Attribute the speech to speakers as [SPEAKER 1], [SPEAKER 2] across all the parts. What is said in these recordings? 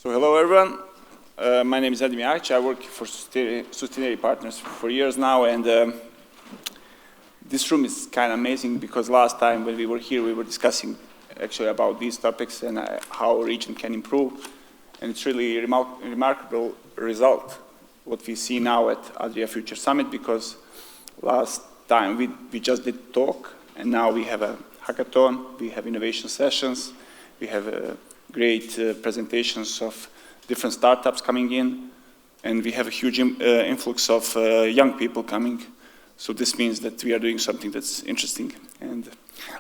[SPEAKER 1] So hello everyone, my name is Nedim. I work for Sustineri Partners for years now, and this room is kind of amazing because last time when we were here we were discussing actually about these topics and how a region can improve, and it's really a remarkable result what we see now at Adria Future Summit, because last time we just did talk and now we have a hackathon, we have innovation sessions, we have great presentations of different startups coming in, and we have a huge influx of young people coming. So this means that we are doing something that's interesting, and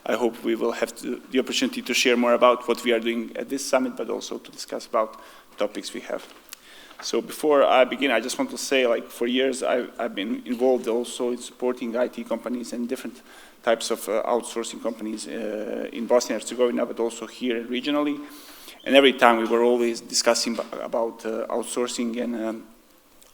[SPEAKER 1] I hope we will have the opportunity to share more about what we are doing at this summit, but also to discuss about topics we have. So before I begin, I just want to say, like, for years I've been involved also in supporting IT companies and different types of outsourcing companies in Bosnia and Herzegovina, but also here regionally. And every time we were always discussing about outsourcing and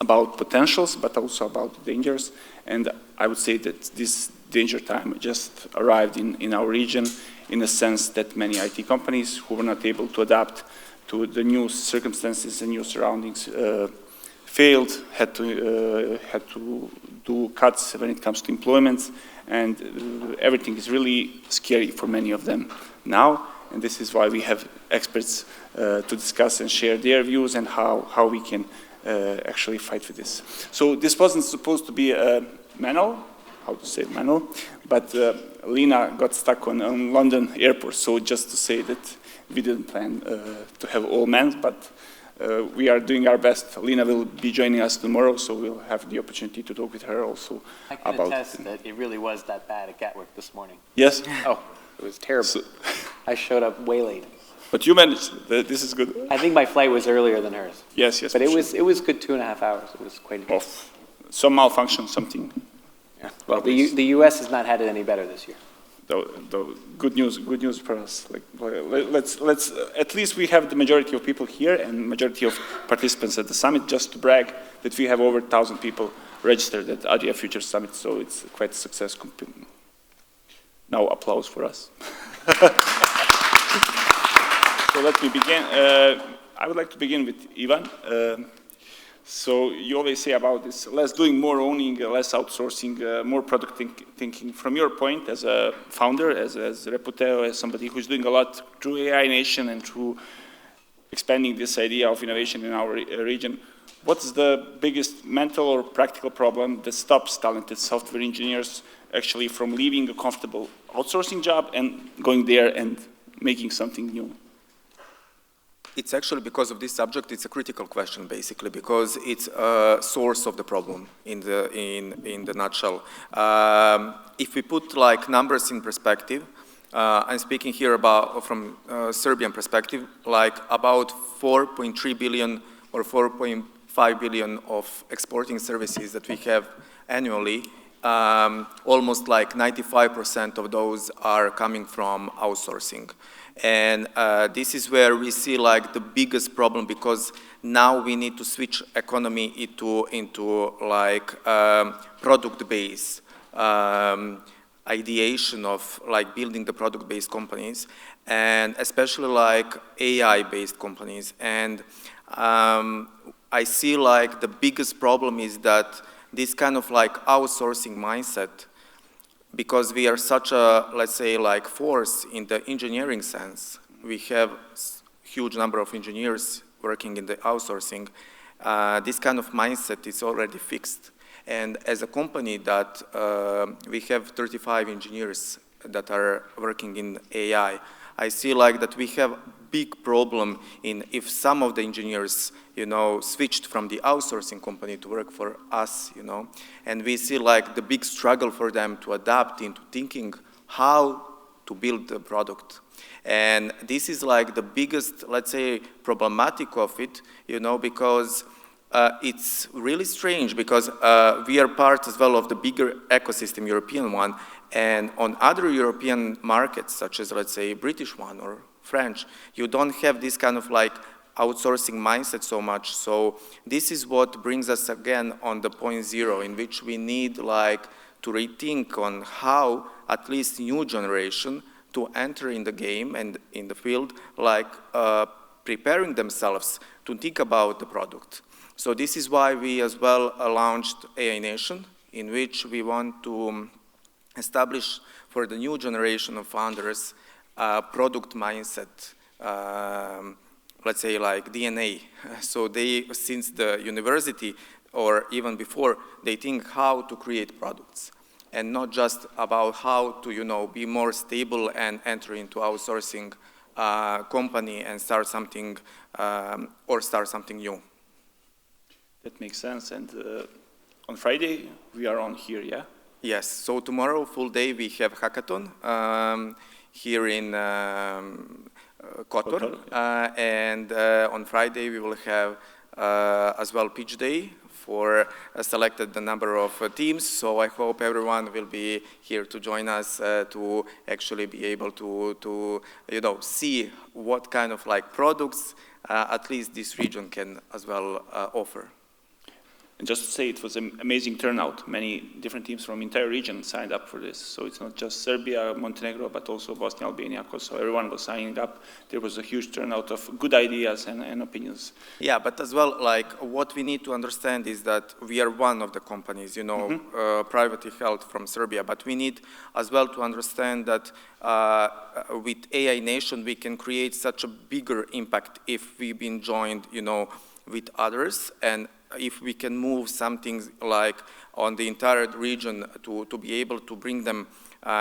[SPEAKER 1] about potentials, but also about dangers. And I would say that this danger time just arrived in our region, in the sense that many IT companies who were not able to adapt to the new circumstances and new surroundings failed, had to do cuts when it comes to employment, and everything is really scary for many of them now. And this is why we have experts to discuss and share their views and how we can actually fight for this. So this wasn't supposed to be a manual, but Lena got stuck on London airport. So just to say that we didn't plan to have all men, but we are doing our best. Lena will be joining us tomorrow, so we'll have the opportunity to talk with her also about.
[SPEAKER 2] I can attest that it really was that bad at Gatwick this morning.
[SPEAKER 1] Yes?
[SPEAKER 2] Oh, it was terrible. So, I showed up way late.
[SPEAKER 1] But you managed. This is good.
[SPEAKER 2] I think my flight was earlier than hers.
[SPEAKER 1] Yes, yes.
[SPEAKER 2] But it was good 2.5 hours. It was quite good.
[SPEAKER 1] Some malfunction, something.
[SPEAKER 2] Yeah. Well, the U.S. has not had it any better this year.
[SPEAKER 1] The good news for us. Let's at least we have the majority of people here and majority of participants at the summit. Just to brag that we have over 1,000 people registered at Adria Future Summit, so it's quite a success. Now applause for us. So let me begin. I would like to begin with Ivan. So you always say about this, less doing, more owning, less outsourcing, more product thinking. From your point as a founder, as Reputeo, as somebody who's doing a lot through AI Nation and through expanding this idea of innovation in our region, what's the biggest mental or practical problem that stops talented software engineers actually from leaving a comfortable outsourcing job and going there and making something new?
[SPEAKER 3] It's actually, because of this subject, it's a critical question, basically, because it's a source of the problem in the nutshell. If we put like numbers in perspective, I'm speaking here about from Serbian perspective, like about 4.3 billion or 4.5 billion of exporting services that we have annually. Almost like 95% of those are coming from outsourcing. And this is where we see like the biggest problem, because now we need to switch economy into like product-based ideation of like building the product-based companies, and especially like AI-based companies. And I see like the biggest problem is that this kind of like outsourcing mindset, because we are such a, let's say, like force in the engineering sense. We have huge number of engineers working in the outsourcing. This kind of mindset is already fixed. And as a company that we have 35 engineers that are working in AI, I see like that we have big problem in if some of the engineers, you know, switched from the outsourcing company to work for us, you know, and we see like the big struggle for them to adapt into thinking how to build the product. And this is like the biggest, let's say, problematic of it, you know, because it's really strange, because we are part as well of the bigger ecosystem, European one, and on other European markets, such as, let's say, British one or French, you don't have this kind of like outsourcing mindset so much. So this is what brings us again on the point zero, in which we need like to rethink on how at least new generation to enter in the game and in the field, like preparing themselves to think about the product. So this is why we as well launched AI Nation, in which we want to establish for the new generation of founders a product mindset, let's say like DNA. So they, since the university or even before, they think how to create products and not just about how to, you know, be more stable and enter into outsourcing company and start something or start something new.
[SPEAKER 1] That makes sense. And on Friday, we are on here, yeah?
[SPEAKER 3] Yes. So tomorrow, full day, we have hackathon here in Kotor. And on Friday, we will have as well pitch day for selected the number of teams. So I hope everyone will be here to join us to actually be able to you know, see what kind of like products at least this region can as well offer.
[SPEAKER 1] And just to say, it was an amazing turnout. Many different teams from the entire region signed up for this. So it's not just Serbia, Montenegro, but also Bosnia, Albania. So everyone was signing up. There was a huge turnout of good ideas and opinions.
[SPEAKER 3] Yeah, but as well, like what we need to understand is that we are one of the companies, you know, privately held from Serbia. But we need as well to understand that with AI Nation, we can create such a bigger impact if we've been joined, you know, with others, and if we can move something like on the entire region to be able to bring them,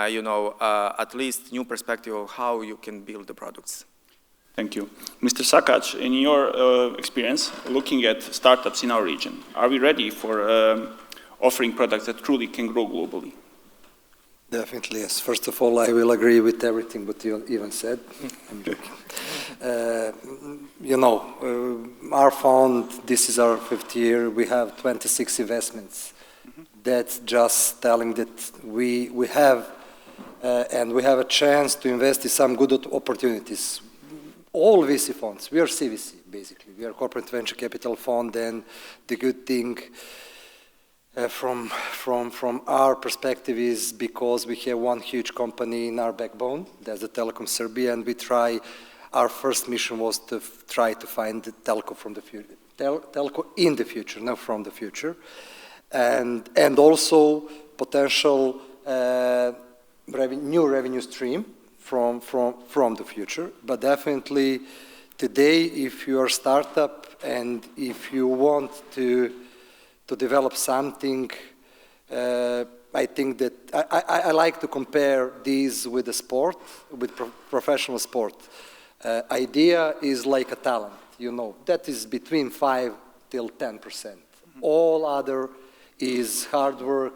[SPEAKER 3] you know, at least new perspective of how you can build the products.
[SPEAKER 1] Thank you. Mr. Šakač, in your experience, looking at startups in our region, are we ready for offering products that truly can grow globally?
[SPEAKER 4] Definitely, yes. First of all, I will agree with everything what you even said. I'm joking. You know, our fund, this is our 5th year, we have 26 investments. That's just telling that we have, and we have a chance to invest in some good opportunities. All VC funds, we are CVC, basically. We are corporate venture capital fund, and the good thing from our perspective is because we have one huge company in our backbone, that's the Telekom Serbia, and we try, our first mission was to try to find the telco from the future, telco in the future, not from the future, and also potential new revenue stream from the future. But definitely today, if you are a startup and if you want to develop something, I think that I like to compare these with the sport, with professional sport. Idea is like a talent, you know, that is between 5 till 10%. All other is hard work.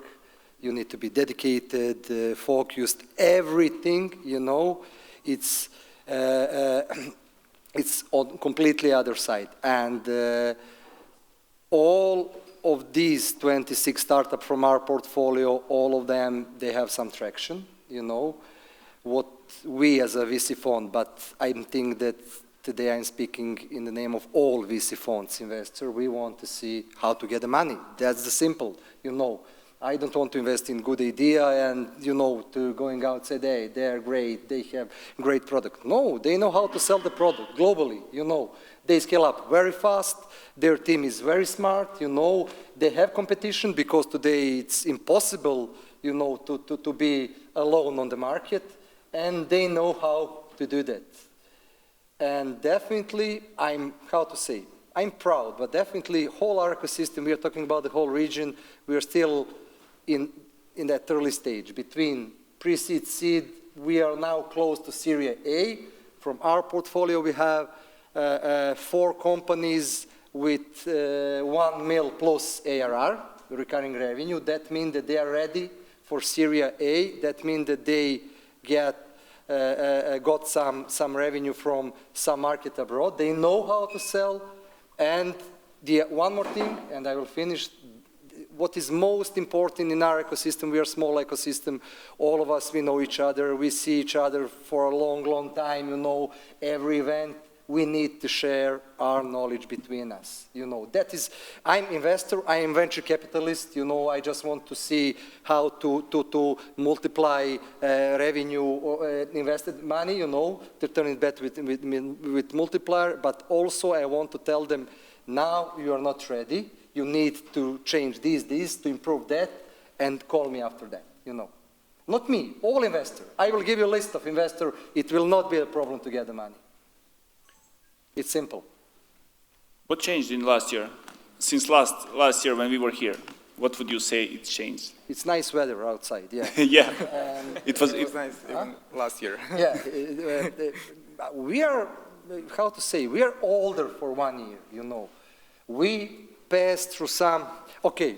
[SPEAKER 4] You need to be dedicated, focused. Everything, you know, it's on completely other side. And all of these 26 startups from our portfolio, all of them, they have some traction, you know. What we as a VC fund, but I think that today I'm speaking in the name of all VC funds investor, we want to see how to get the money. That's the simple, you know. I don't want to invest in good idea and, you know, to going out say, hey, they're great, they have great product. No, they know how to sell the product globally, you know. They scale up very fast, their team is very smart, you know. They have competition because today it's impossible, you know, to be alone on the market, and they know how to do that. And definitely, I'm proud, but definitely whole our ecosystem, we are talking about the whole region, we are still in that early stage. Between pre-seed, seed, we are now close to Series A. From our portfolio, we have 4 companies with 1 mil plus ARR, recurring revenue. That means that they are ready for Series A. That means that they got some revenue from some market abroad. They know how to sell. And one more thing, and I will finish. What is most important in our ecosystem, we are a small ecosystem, all of us, we know each other, we see each other for a long, long time, you know, every event we need to share our knowledge between us. You know, that is, I'm investor, I am venture capitalist, you know, I just want to see how to multiply revenue or invested money, you know, to turn it back with multiplier, but also I want to tell them, now you are not ready, you need to change this, to improve that, and call me after that, you know. Not me, all investors. I will give you a list of investors. It will not be a problem to get the money. It's simple.
[SPEAKER 1] What changed in last year? Since last year when we were here, what would you say it changed?
[SPEAKER 4] It's nice weather outside, yeah.
[SPEAKER 1] Yeah, it was
[SPEAKER 3] nice even last year.
[SPEAKER 4] Yeah, we are, how to say, we are older for 1 year, you know. We passed through some, okay,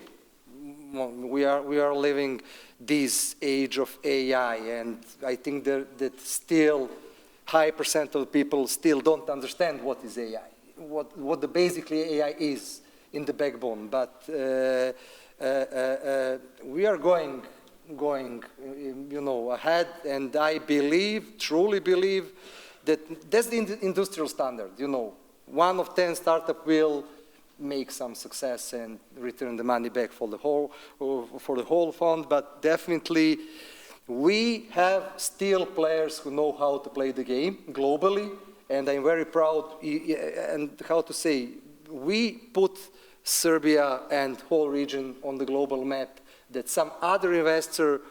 [SPEAKER 4] we are living this age of AI, and I think that still high % of people still don't understand what is AI, what the basically AI is in the backbone. But we are going, you know, ahead, and I believe, truly believe, that that's the industrial standard. You know, 1 of 10 startup will make some success and return the money back for the whole fund, but definitely we have still players who know how to play the game globally, and I'm very proud, and how to say, we put Serbia and whole region on the global map, that some other investor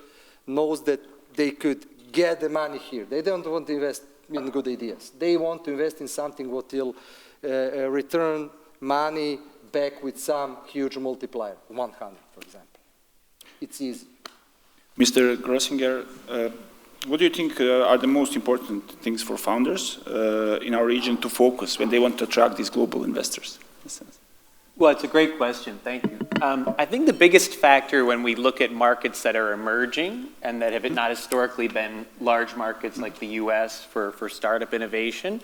[SPEAKER 4] knows that they could get the money here. They don't want to invest in good ideas. They want to invest in something what will return money back with some huge multiplier, 100, for example. It's easy.
[SPEAKER 1] Mr. Grossinger, what do you think are the most important things for founders in our region to focus when they want to attract these global investors?
[SPEAKER 2] Well, it's a great question. Thank you. I think the biggest factor when we look at markets that are emerging and that have not historically been large markets like the US for startup innovation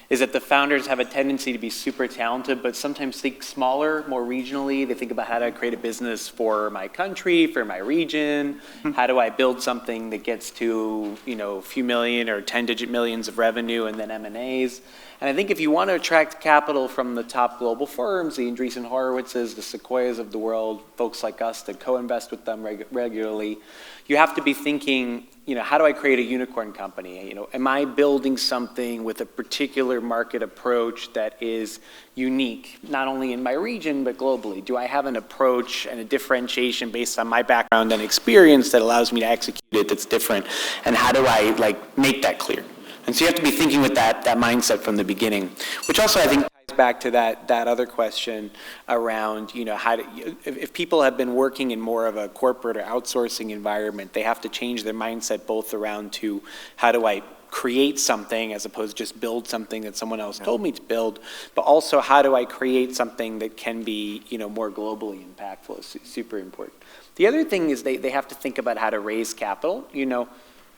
[SPEAKER 2] is that the founders have a tendency to be super talented, but sometimes think smaller, more regionally. They think about how to create a business for my country, for my region. How do I build something that gets to, you know, a few million or 10-digit millions of revenue and then M&As? And I think if you want to attract capital from the top global firms, the Andreessen Horowitzes, the Sequoias of the world, folks like us that co-invest with them regularly, you have to be thinking, you know, how do I create a unicorn company? You know, am I building something with a particular market approach that is unique, not only in my region, but globally? Do I have an approach and a differentiation based on my background and experience that allows me to execute it that's different? And how do I, like, make that clear? And so you have to be thinking with that mindset from the beginning, which also I think ties back to that other question around, you know, how to, if people have been working in more of a corporate or outsourcing environment, they have to change their mindset both around to how do I create something as opposed to just build something that someone else told me to build, but also how do I create something that can be, you know, more globally impactful is super important. The other thing is they have to think about how to raise capital, you know.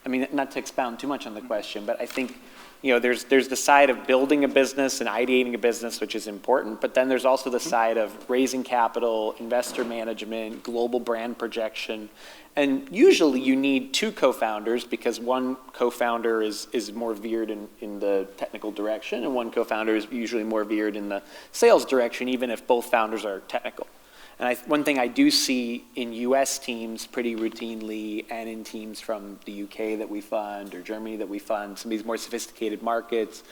[SPEAKER 2] I mean, not to expound too much on the question, but I think, you know, there's the side of building a business and ideating a business, which is important, but then there's also the side of raising capital, investor management, global brand projection, and usually you need 2 co-founders because one co-founder is more veered in the technical direction, and one co-founder is usually more veered in the sales direction, even if both founders are technical. And one thing I do see in US teams pretty routinely and in teams from the UK that we fund or Germany that we fund, some of these more sophisticated markets,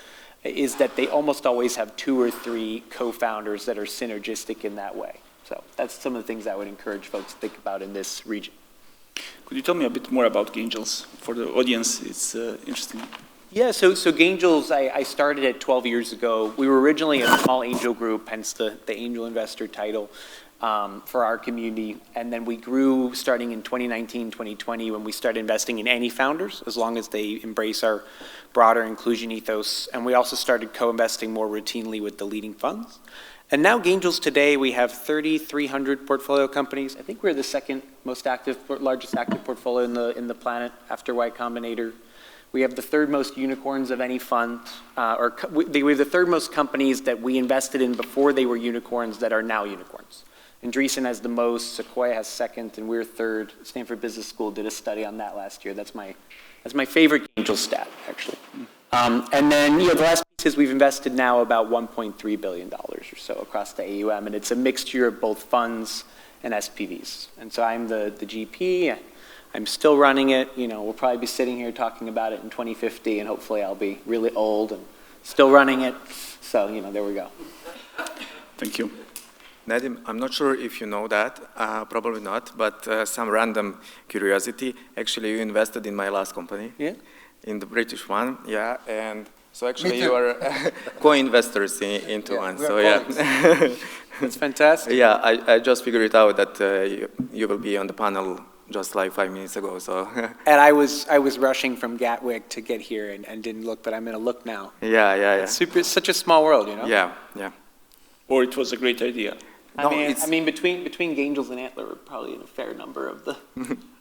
[SPEAKER 2] is that they almost always have 2 or 3 co-founders that are synergistic in that way. So that's some of the things I would encourage folks to think about in this region.
[SPEAKER 1] Could you tell me a bit more about Gaingels? For the audience, it's interesting.
[SPEAKER 2] Yeah, so Gaingels, I started it 12 years ago. We were originally a small angel group, hence the angel investor title. For our community, and then we grew starting in 2019, 2020 when we started investing in any founders as long as they embrace our broader inclusion ethos, and we also started co-investing more routinely with the leading funds. And now Gaingels today, we have 3,300 portfolio companies. I think we're the second most active, largest active portfolio in the planet after Y Combinator. We have the 3rd most unicorns of any fund, we have the 3rd most companies that we invested in before they were unicorns that are now unicorns. Andreessen has the most, Sequoia has 2nd, and we're 3rd. Stanford Business School did a study on that last year. That's my favorite Gaingels stat, actually. And then, you know, the last piece We've invested now about $1.3 billion or so across the AUM, and it's a mixture of both funds and SPVs. And so I'm the GP. I'm still running it. You know, we'll probably be sitting here talking about it in 2050, and hopefully I'll be really old and still running it. So, you know, there we go.
[SPEAKER 1] Thank you.
[SPEAKER 3] Nedim, I'm not sure if you know that, probably not, but some random curiosity. Actually, you invested in my last company.
[SPEAKER 2] Yeah.
[SPEAKER 3] In the British one, yeah, and so actually you are co-investors into one, so yeah.
[SPEAKER 2] That's fantastic.
[SPEAKER 3] Yeah, I just figured it out that you will be on the panel just like 5 minutes ago, so.
[SPEAKER 2] And I was rushing from Gatwick to get here and didn't look, but I'm going to look now.
[SPEAKER 3] Yeah.
[SPEAKER 2] It's such a small world, you know?
[SPEAKER 3] Yeah.
[SPEAKER 1] Or it was a great idea.
[SPEAKER 2] I mean, between Gaingels and Antler, we're probably in a fair number of the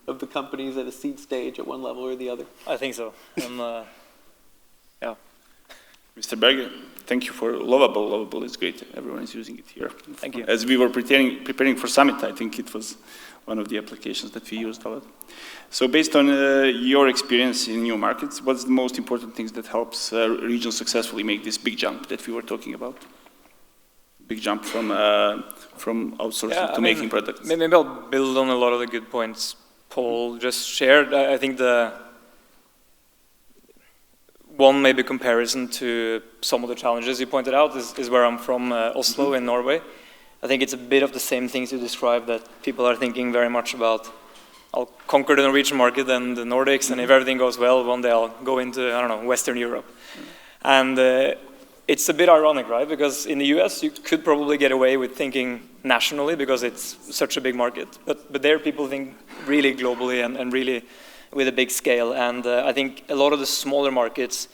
[SPEAKER 2] of the companies at a seed stage at one level or the other.
[SPEAKER 5] I think so. Yeah.
[SPEAKER 1] Mr. Berge, thank you for Lovable. Lovable is great. Everyone is using it here.
[SPEAKER 5] Thank you.
[SPEAKER 1] As we were preparing for Summit, I think it was one of the applications that we used a lot. So based on your experience in new markets, what's the most important things that helps a region successfully make this big jump that we were talking about? Big jump from outsourcing to making products.
[SPEAKER 5] Maybe I'll build on a lot of the good points Paul just shared. I think the one maybe comparison to some of the challenges you pointed out is where I'm from, Oslo in Norway. I think it's a bit of the same things you described, that people are thinking very much about, I'll conquer the Norwegian market and the Nordics, and if everything goes well, one day I'll go into, I don't know, Western Europe. And it's a bit ironic, right? Because in the US, you could probably get away with thinking nationally because it's such a big market. But there people think really globally and really with a big scale. And I think a lot of the smaller markets,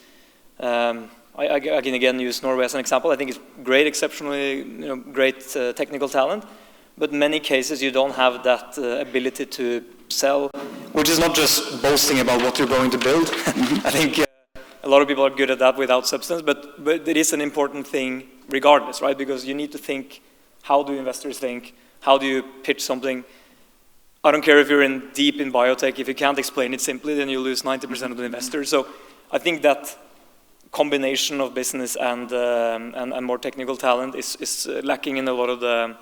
[SPEAKER 5] I can again use Norway as an example. I think it's great, exceptionally great technical talent. But in many cases, you don't have that ability to sell, which is not just boasting about what you're going to build. I think a lot of people are good at that without substance, but it is an important thing regardless, right? Because you need to think, how do investors think? How do you pitch something? I don't care if you're deep in biotech. If you can't explain it simply, then you lose 90% of the investors. So I think that combination of business and more technical talent is lacking in a lot of the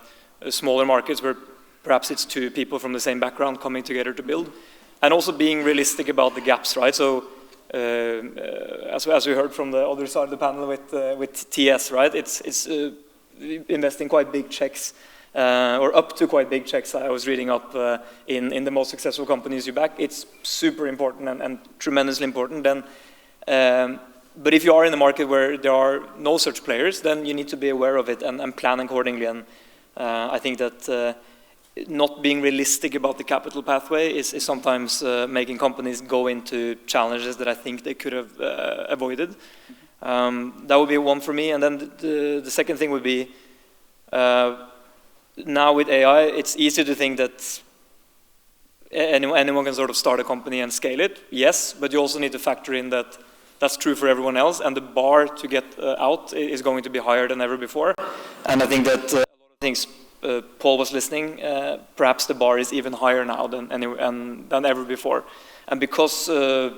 [SPEAKER 5] smaller markets where perhaps it's two people from the same background coming together to build. And also being realistic about the gaps, right? So as we heard from the other side of the panel with TS, right? It's investing quite big checks, or up to quite big checks. I was reading up in the most successful companies you back. It's super important and tremendously important. But if you are in a market where there are no such players, then you need to be aware of it and plan accordingly. And I think that not being realistic about the capital pathway is sometimes making companies go into challenges that I think they could have avoided. That would be one for me. And then the second thing would be, now with AI, it's easy to think that anyone can sort of start a company and scale it. Yes, but you also need to factor in that that's true for everyone else, and the bar to get out is going to be higher than ever before. And I think that a lot of things Paul was listening, perhaps the bar is even higher now than ever before. And because you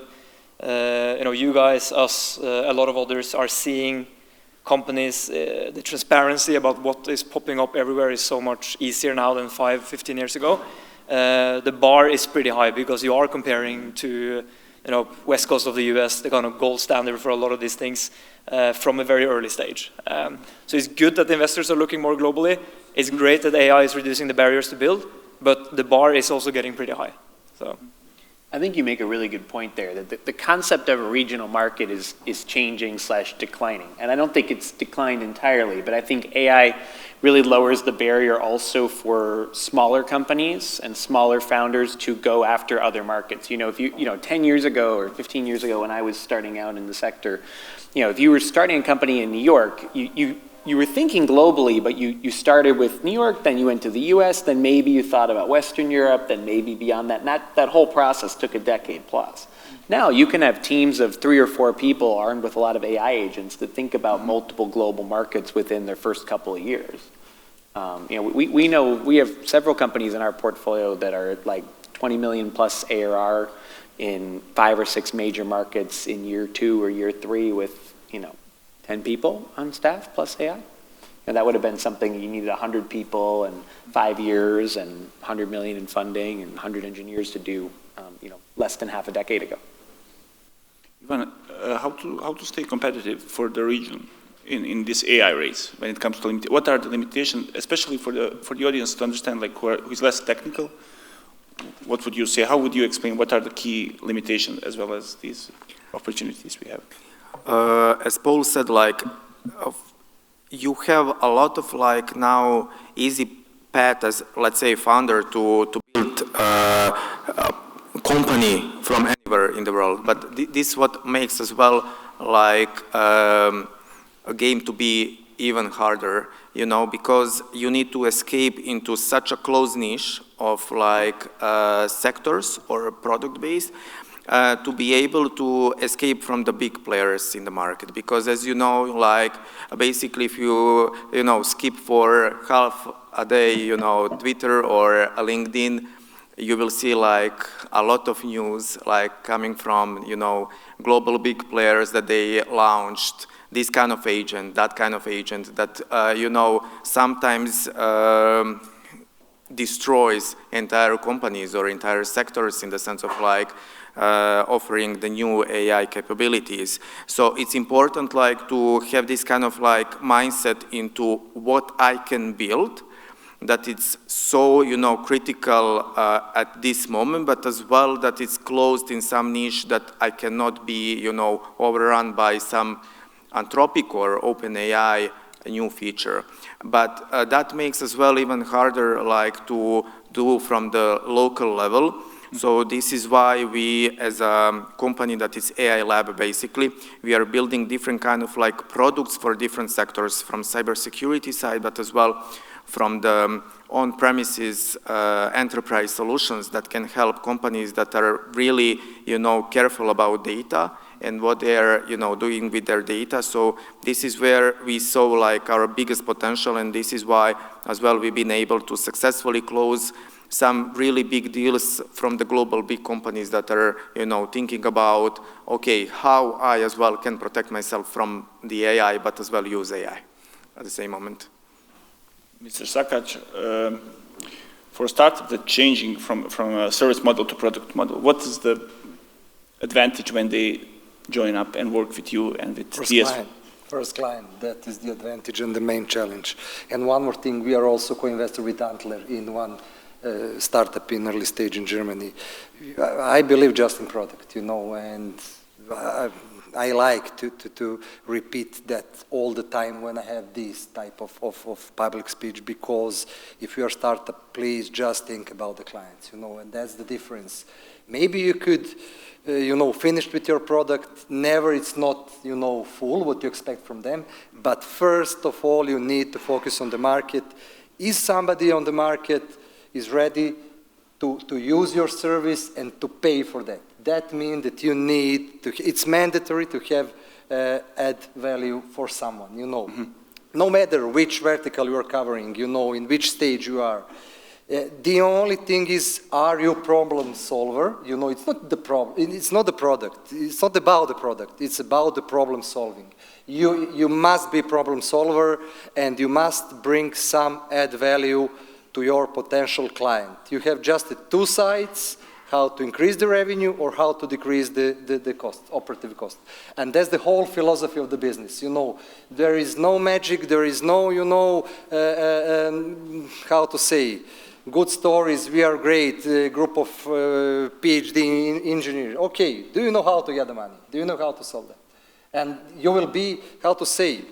[SPEAKER 5] guys, us, a lot of others are seeing companies, the transparency about what is popping up everywhere is so much easier now than 5-15 years ago. The bar is pretty high because you are comparing to West Coast of the US, the kind of gold standard for a lot of these things from a very early stage. So it's good that the investors are looking more globally. It's great that AI is reducing the barriers to build, but the bar is also getting pretty high. So
[SPEAKER 2] I think you make a really good point there, that the concept of a regional market is changing/declining. And I don't think it's declined entirely, but I think AI really lowers the barrier also for smaller companies and smaller founders to go after other markets. If you 10 years ago or 15 years ago when I was starting out in the sector, if you were starting a company in New York, you were thinking globally, but you started with New York, then you went to the US, then maybe you thought about Western Europe, then maybe beyond that. And that whole process took a decade plus. Now you can have teams of 3 or 4 people armed with a lot of AI agents that think about multiple global markets within their first couple of years. We know we have several companies in our portfolio that are like 20 million plus ARR in 5 or 6 major markets in year 2 or year 3 with 10 people on staff plus AI. And that would have been something you needed 100 people and 5 years and 100 million in funding and 100 engineers to do, less than half a decade ago.
[SPEAKER 1] Ivan, how to stay competitive for the region in this AI race when it comes to what are the limitations, especially for the audience to understand, like who is less technical? What would you say? How would you explain what are the key limitations as well as these opportunities we have?
[SPEAKER 3] As Paul said, like you have a lot of like now easy path as, let's say, founder to build a company from anywhere in the world. But this is what makes as well like a game to be even harder, because you need to escape into such a close niche of like sectors or product base to be able to escape from the big players in the market. Because as you know, like basically if you skip for half a day, Twitter or LinkedIn, you will see like a lot of news like coming from, global big players that they launched this kind of agent, that kind of agent that, sometimes destroys entire companies or entire sectors in the sense of like offering the new AI capabilities. So it's important like to have this kind of like mindset into what I can build, that it's so, critical at this moment, but as well that it's closed in some niche that I cannot be, overrun by some Anthropic or OpenAI new feature. But that makes as well even harder like to do from the local level. So this is why we, as a company that is AI lab basically, we are building different kind of like products for different sectors, from cybersecurity side, but as well from the on-premises enterprise solutions that can help companies that are really, careful about data and what they are, doing with their data. So this is where we saw like our biggest potential, and this is why as well we've been able to successfully close some really big deals from the global big companies that are, thinking about, okay, how I as well can protect myself from the AI, but as well use AI at the same moment.
[SPEAKER 1] Mr. Šakač, for a startup that's changing from a service model to product model, what is the advantage when they join up and work with you and with DS?
[SPEAKER 4] First client, that is the advantage and the main challenge. And one more thing, we are also co-investor with Antler in one startup in early stage in Germany. I believe just in product, and I like to repeat that all the time when I have this type of public speech, because if you're a startup, please just think about the clients, and that's the difference. Maybe you could, finish with your product, never, it's not, full what you expect from them, but first of all, you need to focus on the market. Is somebody on the market is ready to use your service and to pay for that? That means that you need to, it's mandatory to have add value for someone, No matter which vertical you are covering, in which stage you are. The only thing is, are you problem solver? It's not the problem, it's not the product, it's not about the product, it's about the problem solving. You must be problem solver, and you must bring some add value to your potential client. You have just the two sides, how to increase the revenue or how to decrease the cost, operative cost. And that's the whole philosophy of the business. There is no magic, there is no, how to say, good stories, we are great, a group of PhD engineers. Okay, do you know how to get the money? Do you know how to solve that? And you will be, how to say,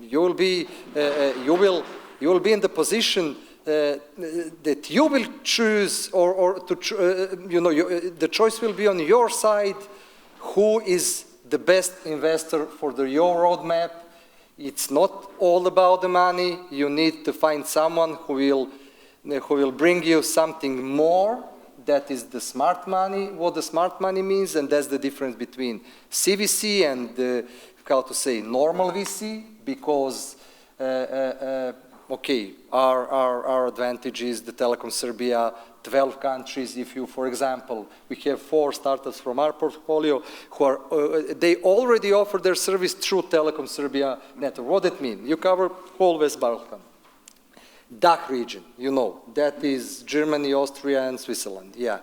[SPEAKER 4] you will be in the position that you will choose, the choice will be on your side, who is the best investor for your roadmap. It's not all about the money. You need to find someone who will bring you something more. That is the smart money, what the smart money means, and that's the difference between CVC and, how to say, normal VC, because okay, our advantage is the Telecom Serbia, 12 countries. If you, for example, we have 4 startups from our portfolio who are, they already offer their service through Telecom Serbia network. What does that mean? You cover whole West Balkan. DACH region, you know, that is Germany, Austria, and Switzerland, yeah.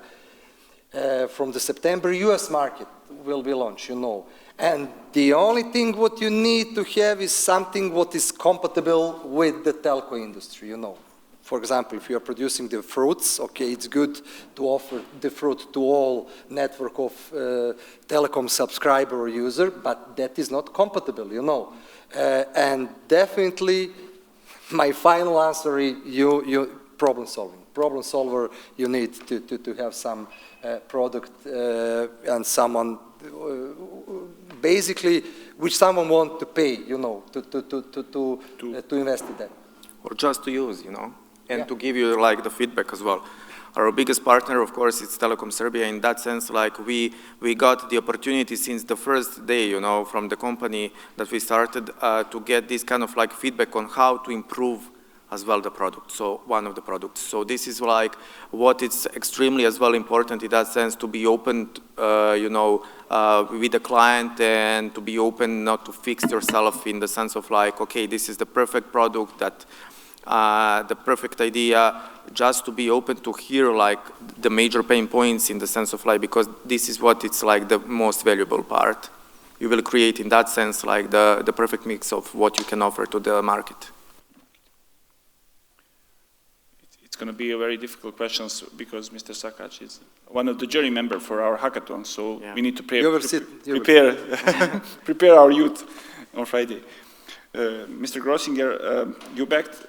[SPEAKER 4] From the September, US market will be launched, you know. And the only thing what you need to have is something what is compatible with the telco industry, you know. For example, if you are producing the fruits, okay, it's good to offer the fruit to all network of telecom subscriber or user, but that is not compatible, you know. And definitely, my final answer is problem solving. Problem solver, you need to have some product and someone, basically, which someone want to pay, you know, to invest in that.
[SPEAKER 3] Or just to use, you know, and to give you like the feedback as well. Our biggest partner, of course, is Telecom Serbia. In that sense, like we got the opportunity since the first day, you know, from the company that we started to get this kind of like feedback on how to improve as well the product, so one of the products. So this is like what it's extremely as well important in that sense to be open, you know, with the client and to be open not to fix yourself in the sense of like, okay, this is the perfect product, that the perfect idea, just to be open to hear like the major pain points in the sense of like, because this is what it's like the most valuable part. You will create in that sense like the perfect mix of what you can offer to the market.
[SPEAKER 1] It's going to be a very difficult question because Mr. Šakač is one of the jury members for our hackathon, so we need to prepare our youth on Friday. Mr. Grossinger, you backed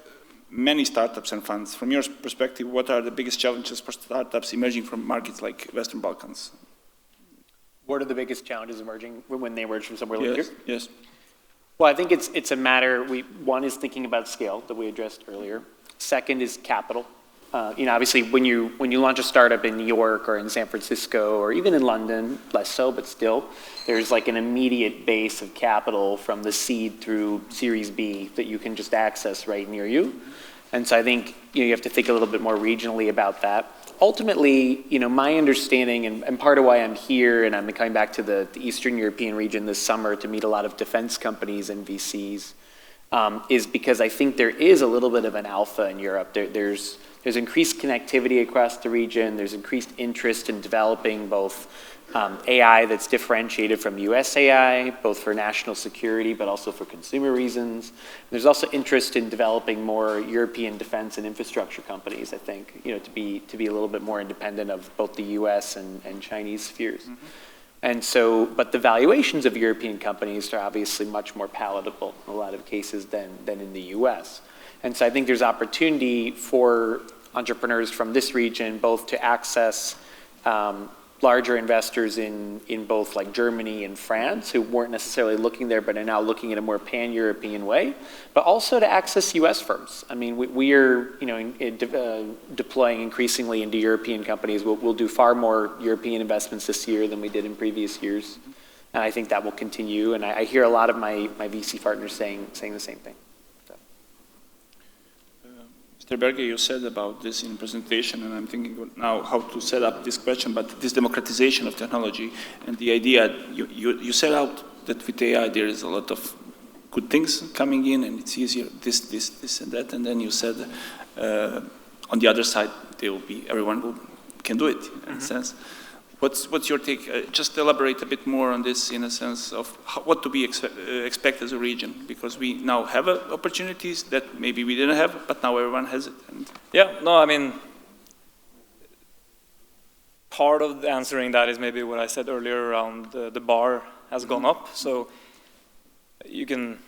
[SPEAKER 1] many startups and funds. From your perspective, what are the biggest challenges for startups emerging from markets like Western Balkans?
[SPEAKER 2] What are the biggest challenges emerging when they emerge from somewhere like here?
[SPEAKER 1] Yes.
[SPEAKER 2] Well, I think it's a matter, one is thinking about scale that we addressed earlier. Second is capital. You know, obviously, when you launch a startup in New York or in San Francisco or even in London, less so, but still, there's like an immediate base of capital from the seed through Series B that you can just access right near you. And so I think you have to think a little bit more regionally about that. Ultimately, you know, my understanding, and part of why I'm here, and I'm coming back to the Eastern European region this summer to meet a lot of defense companies and VCs, is because I think there is a little bit of an alpha in Europe. There's increased connectivity across the region. There's increased interest in developing both AI that's differentiated from US AI, both for national security, but also for consumer reasons. There's also interest in developing more European defense and infrastructure companies, I think, you know, to be a little bit more independent of both the US and Chinese spheres. Mm-hmm. And so, but the valuations of European companies are obviously much more palatable in a lot of cases than in the US. And so I think there's opportunity for entrepreneurs from this region both to access larger investors in both like Germany and France who weren't necessarily looking there but are now looking at a more pan-European way, but also to access US firms. I mean, we are, you know, deploying increasingly into European companies. We'll do far more European investments this year than we did in previous years. And I think that will continue. And I hear a lot of my VC partners saying the same thing.
[SPEAKER 1] Mr. Berge, you said about this in presentation, and I'm thinking now how to set up this question, but this democratization of technology and the idea, you set out that with AI there is a lot of good things coming in and it's easier, this and that, and then you said on the other side there will be everyone who can do it in a sense. What's your take? Just elaborate a bit more on this in a sense of what to be expect as a region, because we now have opportunities that maybe we didn't have, but now everyone has it. And
[SPEAKER 5] yeah, no, I mean, part of answering that is maybe what I said earlier around the bar has gone up. So you can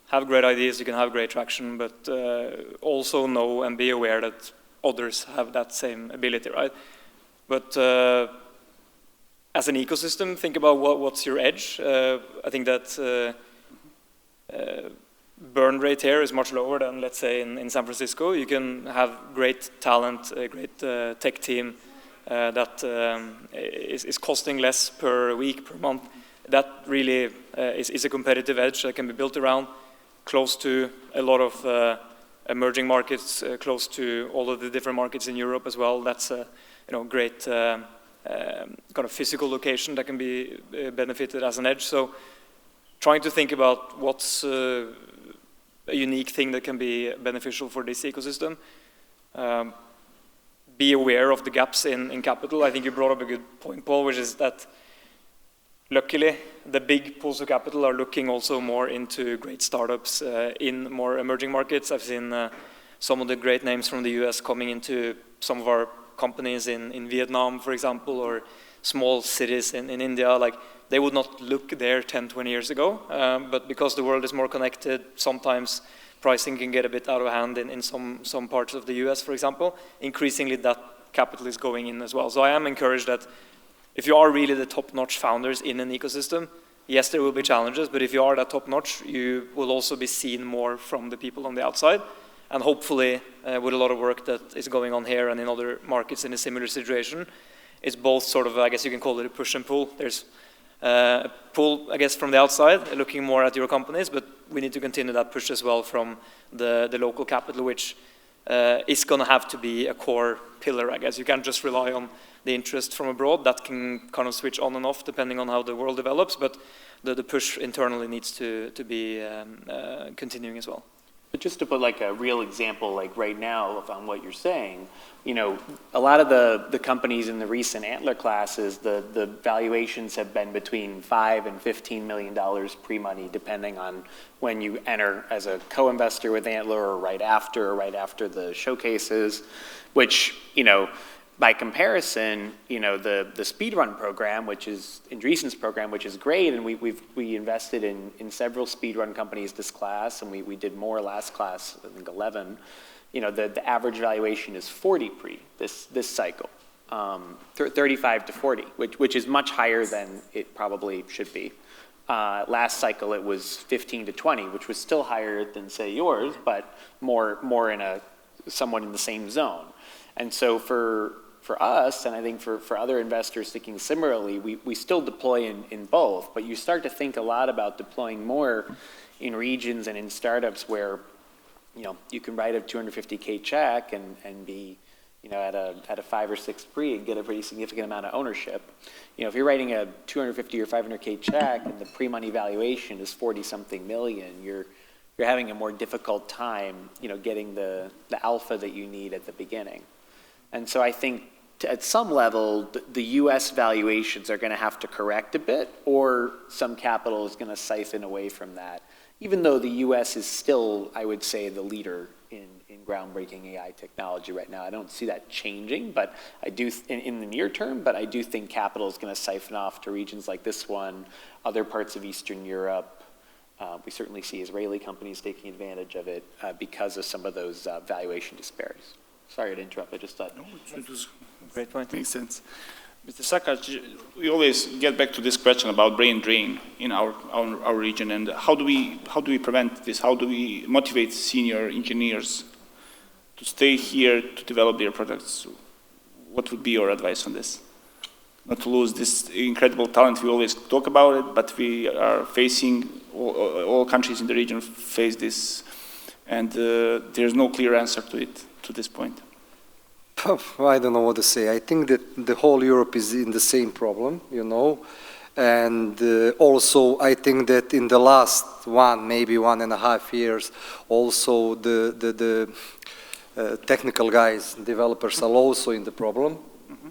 [SPEAKER 5] have great ideas, you can have great traction, but also know and be aware that others have that same ability, right? But as an ecosystem, think about what's your edge. I think that burn rate here is much lower than, let's say, in San Francisco. You can have great talent, a great tech team that is costing less per week, per month. That really is a competitive edge that can be built around, close to a lot of emerging markets close to all of the different markets in Europe as well. That's a great kind of physical location that can be benefited as an edge. So trying to think about what's a unique thing that can be beneficial for this ecosystem. Be aware of the gaps in capital. I think you brought up a good point, Paul, which is that luckily the big pools of capital are looking also more into great startups in more emerging markets. I've seen some of the great names from the US coming into some of our companies in Vietnam, for example, or small cities in India. Like, they would not look there 10, 20 years ago, but because the world is more connected, sometimes pricing can get a bit out of hand in some parts of the US, for example. Increasingly, that capital is going in as well. So I am encouraged that if you are really the top-notch founders in an ecosystem, yes, there will be challenges, but if you are that top-notch, you will also be seen more from the people on the outside. And hopefully, with a lot of work that is going on here and in other markets in a similar situation, it's both sort of, I guess you can call it a push and pull. There's a pull, I guess, from the outside, looking more at your companies, but we need to continue that push as well from the local capital, which is going to have to be a core pillar, I guess. You can't just rely on the interest from abroad. That can kind of switch on and off depending on how the world develops, but the push internally needs to be continuing as well.
[SPEAKER 2] But just to put like a real example, like right now, on what you're saying, a lot of the companies in the recent Antler classes, the valuations have been between $5 and $15 million pre-money, depending on when you enter as a co-investor with Antler or right after the showcases, which, by comparison, the speedrun program, which is Andreessen's program, which is great, and we invested in several speedrun companies this class, and we did more last class, I think 11. The average valuation is 40 pre this cycle, 35 to 40, which is much higher than it probably should be. Last cycle it was 15 to 20, which was still higher than say yours, but more in somewhat in the same zone. And so for us, and I think for other investors thinking similarly, we still deploy in both, but you start to think a lot about deploying more in regions and in startups where, you can write a 250K check and be, at a 5 or 6 pre and get a pretty significant amount of ownership. If you're writing a 250 or 500K check and the pre-money valuation is 40-something million, you're having a more difficult time, getting the alpha that you need at the beginning. And so I think at some level, the US valuations are going to have to correct a bit, or some capital is going to siphon away from that, even though the US is still, I would say, the leader in groundbreaking AI technology right now. I don't see that changing, but I do in the near term, but I do think capital is going to siphon off to regions like this one, other parts of Eastern Europe. We certainly see Israeli companies taking advantage of it because of some of those valuation disparities. Sorry to interrupt, I just thought.
[SPEAKER 1] No, it was
[SPEAKER 5] a great point.
[SPEAKER 1] Makes sense. Mr. Šakač, we always get back to this question about brain drain in our region, and how do we prevent this? How do we motivate senior engineers to stay here to develop their products? What would be your advice on this? Not to lose this incredible talent. We always talk about it, but we are facing, all countries in the region face this, and there's no clear answer to it to this point.
[SPEAKER 4] I don't know what to say. I think that the whole Europe is in the same problem, and also I think that in the last maybe 1.5 years, also the technical guys, developers are also in the problem,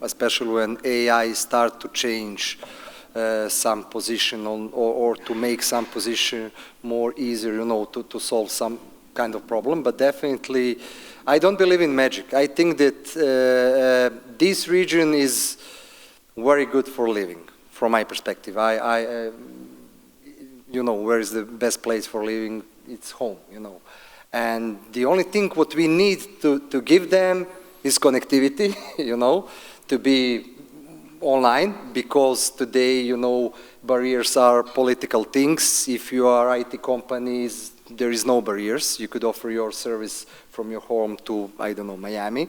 [SPEAKER 4] especially when AI start to change some position or to make some position more easier, to solve some kind of problem. But definitely, I don't believe in magic. I think that this region is very good for living, from my perspective. Where is the best place for living? It's home, And the only thing what we need to give them is connectivity, to be online, because today, barriers are political things. If you are IT companies, there is no barriers. You could offer your service from your home to, I don't know, Miami.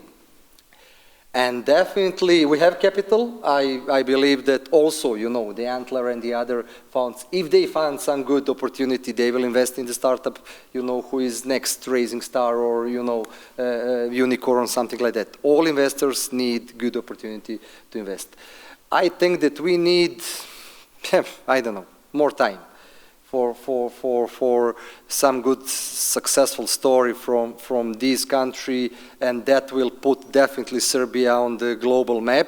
[SPEAKER 4] And definitely we have capital. I believe that also, you know, the Antler and the other funds, if they find some good opportunity, they will invest in the startup, you know, who is next Rising Star or, you know, unicorn, something like that. All investors need good opportunity to invest. I think that we need, I don't know, more time for some good successful story from this country, and that will put definitely Serbia on the global map.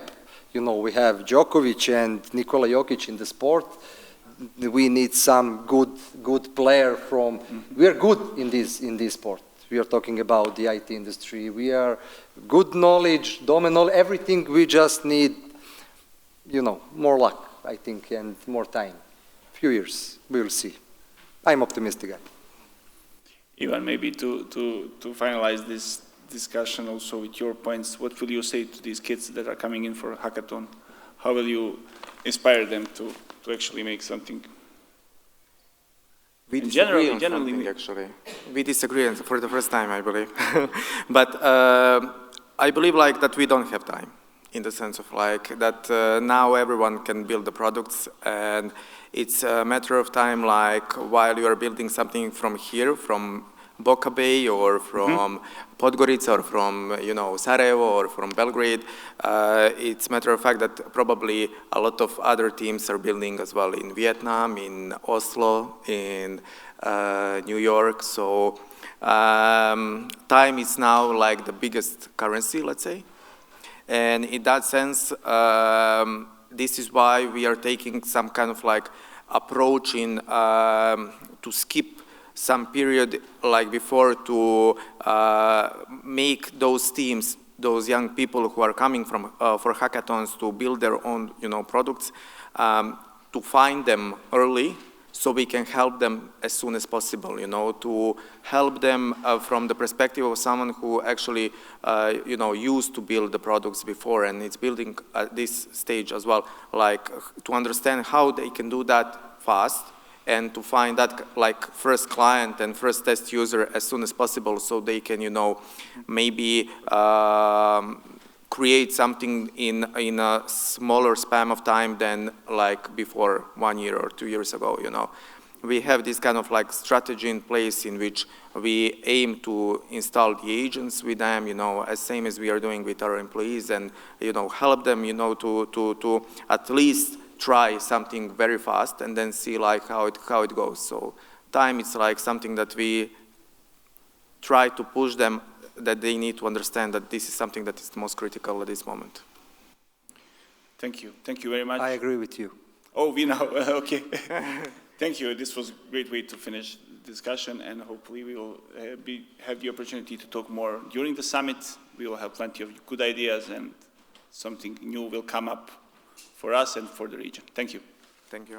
[SPEAKER 4] You know, we have Djokovic and Nikola Jokic in the sport. We need some good player from. We are good in this sport. We are talking about the IT industry. We are good knowledge, domain knowledge, everything. We just need, you know, more luck, I think, and more time. Few years, we will see. I'm optimistic.
[SPEAKER 1] Ivan, maybe to finalize this discussion also with your points, what will you say to these kids that are coming in for a hackathon? How will you inspire them to actually make something?
[SPEAKER 3] We disagree on something, actually. We disagree for the first time, I believe. But I believe like that we don't have time. In the sense of like that now everyone can build the products, and it's a matter of time, like while you are building something from here, from Boca Bay or from Podgorica or from, you know, Sarajevo or from Belgrade, it's a matter of fact that probably a lot of other teams are building as well in Vietnam, in Oslo, in New York. So time is now like the biggest currency, let's say. And in that sense, this is why we are taking some kind of like approach in to skip some period like before to make those teams, those young people who are coming from for hackathons to build their own, you know, products, to find them early, so we can help them as soon as possible, you know, to help them from the perspective of someone who actually, you know, used to build the products before, and it's building at this stage as well, like to understand how they can do that fast, and to find that like first client and first test user as soon as possible, so they can, you know, maybe create something in a smaller span of time than like before 1 year or 2 years ago, you know. We have this kind of like strategy in place in which we aim to install the agents with them, you know, as same as we are doing with our employees, and, you know, help them, you know, to at least try something very fast and then see like how it goes. So time is like something that we try to push them, that they need to understand that this is something that is the most critical at this moment.
[SPEAKER 1] Thank you. Thank you very much.
[SPEAKER 4] I agree with you.
[SPEAKER 1] Oh, we know. Okay. Thank you. This was a great way to finish the discussion, and hopefully we will have the opportunity to talk more during the summit. We will have plenty of good ideas, and something new will come up for us and for the region. Thank you.
[SPEAKER 3] Thank you.